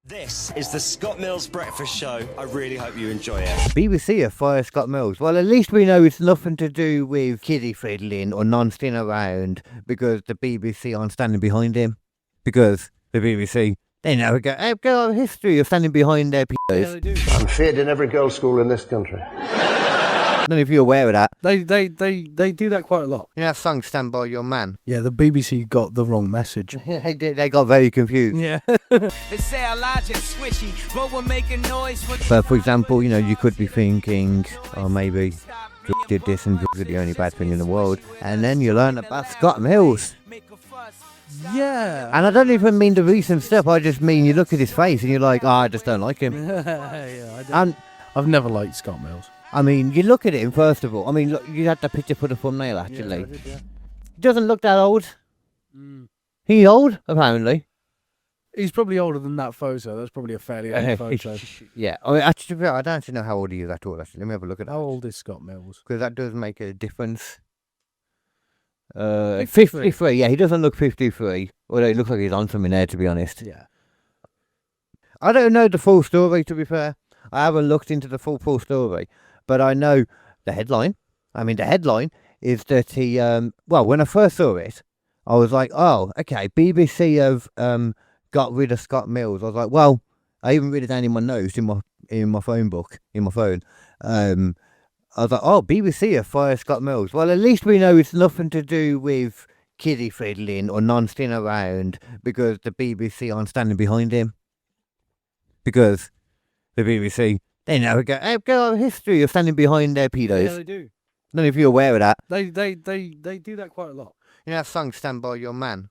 This is the Scott Mills Breakfast Show. I really hope you enjoy it. BBC have fired Scott Mills. Well, at least we know it's nothing to do with kiddie fiddling or noncing around because the BBC aren't standing behind him. Because the BBC, they never go a history of standing behind their pedos. Yeah, they do. I'm feared in every girls' school in this country. I don't know if you're aware of that. They do that quite a lot. You know that song, Stand By Your Man? Yeah, the BBC got the wrong message. They got very confused. Yeah. They say Elijah's swishy, but we're making noise. But for example, you know, you could be thinking, oh, maybe drugs did this and drugs are the only bad thing in the world. And then you learn about Scott Mills. Yeah. And I don't even mean the recent stuff, I just mean you look at his face and you're like, oh, I just don't like him. I've never liked Scott Mills. I mean, you look at him, first of all. I mean, look, you had that picture for the thumbnail, actually. Yeah, I did, yeah. He doesn't look that old. Mm. He's old, apparently. He's probably older than that photo. That's probably a fairly old photo. Yeah. I mean, actually, I don't actually know how old he is at all, actually. Let me have a look at that. How old is Scott Mills? Because that does make a difference. 53. 53, yeah, he doesn't look 53. Although he looks like he's on something there, to be honest. Yeah. I don't know the full story, to be fair. I haven't looked into the full story. But I know the headline. I mean, the headline is that he, well, when I first saw it, I was like, oh, okay, BBC have got rid of Scott Mills. I was like, well, I even read it down in my notes in my phone book, in my phone. I was like, oh, BBC have fired Scott Mills. Well, at least we know it's nothing to do with kiddie fiddling or noncing around because the BBC aren't standing behind him. Because the BBC, they never go a history of standing behind their pedos. Yeah, they do. I don't know if you're aware of that. They do that quite a lot. You know that song, Stand By Your Man?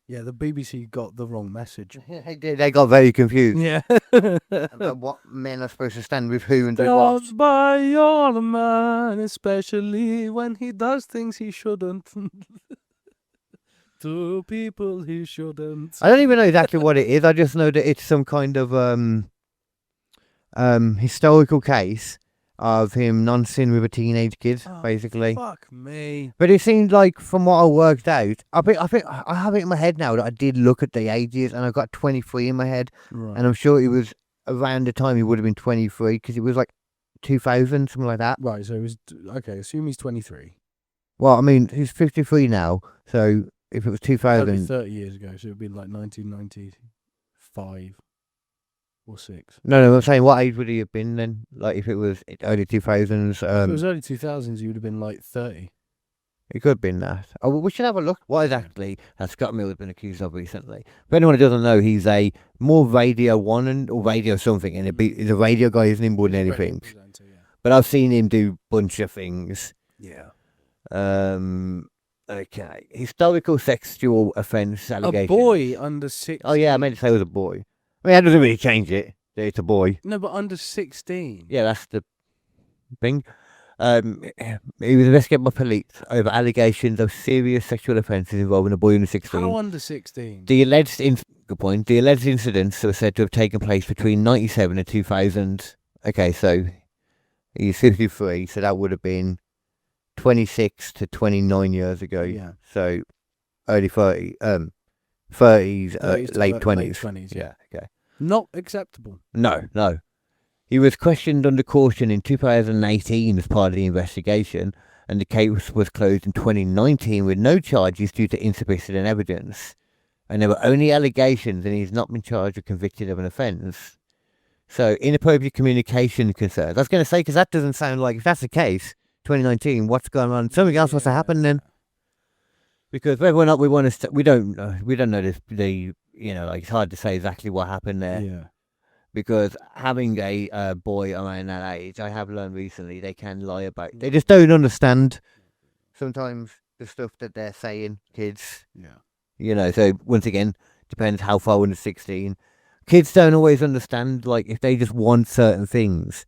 Yeah, the BBC got the wrong message. They got very confused Yeah. about what men are supposed to stand with who and do what. Stand by your man, especially when he does things he shouldn't. To people he shouldn't. I don't even know exactly what it is. I just know that it's some kind of historical case of him noncing with a teenage kid, basically. Fuck me. But it seemed like, from what I worked out, I think I have it in my head now that I did look at the ages, and I've got 23 in my head, Right. and I'm sure it was around the time he would have been 23, because it was like 2000, something like that. Right, so it was okay. Assume he's 23. Well, I mean, he's 53 now, so if it was That'd be 2000, 30 years ago, so it would be like 1995 or 6. no, I'm saying, what age would he have been then? Like, if it was early 2000s, If it was early 2000s, he would have been like 30. it could have been that. Oh, well, we should have a look. What exactly has Scott Mills been accused of recently? For anyone who doesn't know, he's a more Radio 1 or Radio something, and he's a radio guy, isn't he, more than anything? Presenter, yeah. But I've seen him do a bunch of things. Yeah. Okay. Historical sexual offence allegation. A boy under 16. Oh, yeah, I meant to say it was a boy. I mean, that doesn't really change it. That it's a boy. No, but under 16. Yeah, that's the thing. He was investigated by police over allegations of serious sexual offences involving a boy under 16. How under 16? The alleged The alleged incidents were said to have taken place between 97 and 2000. Okay, so he's 53, so that would have been 26 to 29 years ago. Yeah. So early 30s, 30s to late 20s. late 20s, Yeah, okay. Not acceptable. No. He was questioned under caution in 2018 as part of the investigation, and the case was closed in 2019 with no charges due to insufficient evidence. And there were only allegations, and he's not been charged or convicted of an offence. So, inappropriate communication concerns. I was going to say, because that doesn't sound like, if that's the case, 2019, what's going on? Something else must have happened then. Because whether or not we want to, we don't know this. It's hard to say exactly what happened there. Yeah. Because having a boy around that age, I have learned recently, they can lie about. They just don't understand sometimes the stuff that they're saying, kids. Yeah. So once again, depends how far under 16. Kids don't always understand, like, if they just want certain things,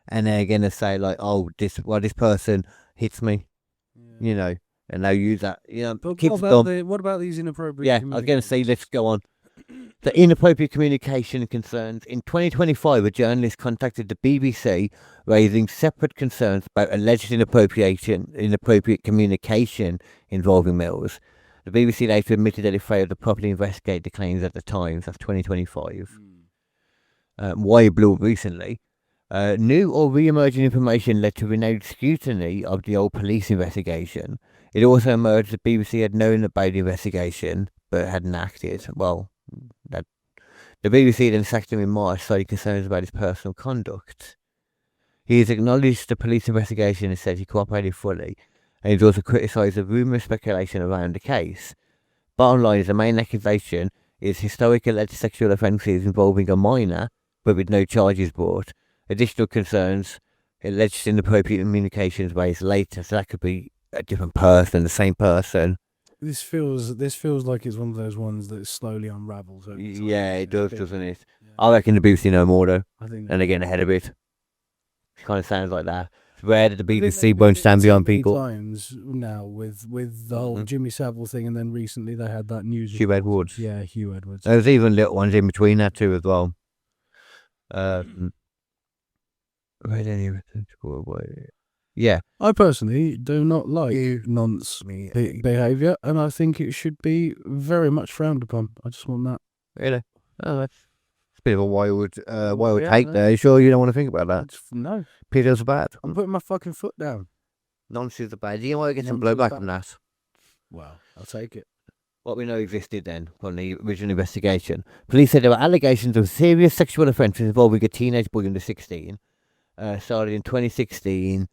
and they're going to say, like, oh, this person hits me, and they'll use that, But kids what about these inappropriate Yeah, I was going to say, let's go on. The inappropriate communication concerns. In 2025, a journalist contacted the BBC raising separate concerns about alleged inappropriate communication involving Mills. The BBC later admitted that it failed to properly investigate the claims at the time. That's 2025. why it blew up recently. New or re-emerging information led to renewed scrutiny of the old police investigation. It also emerged that BBC had known about the investigation, but hadn't acted. Well, that the BBC then sacked him in March, citing concerns about his personal conduct. He has acknowledged the police investigation and said he cooperated fully, and he's also criticised the rumour speculation around the case. Bottom line is the main accusation is historic alleged sexual offences involving a minor, but with no charges brought. Additional concerns, alleged inappropriate communications raised later, so that could be a different person, the same person. This feels like it's one of those ones that slowly unravels. Over time. Yeah, it does, doesn't it? Yeah. I reckon the BBC know more though, and they're getting ahead of it. It kind of sounds like that. It's rare that the BBC won't stand behind people. Times now with the whole Jimmy Savile thing, and then recently they had that news. Hugh Edwards. Yeah, Hugh Edwards. There's even little ones in between that too as well. Yeah. I personally do not like nonce behaviour, and I think it should be very much frowned upon. I just want that. Really? Oh, that's a bit of a wild take there. You sure you don't want to think about that? No. Pedos are bad. I'm putting my fucking foot down. Nonsense are bad. You might get some blowback from that. Well, I'll take it. What we know existed then from the original investigation. Police said there were allegations of serious sexual offences involving a teenage boy under 16. Started in 2016.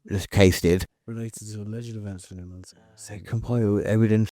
This case did. Related to alleged events. They compiled evidence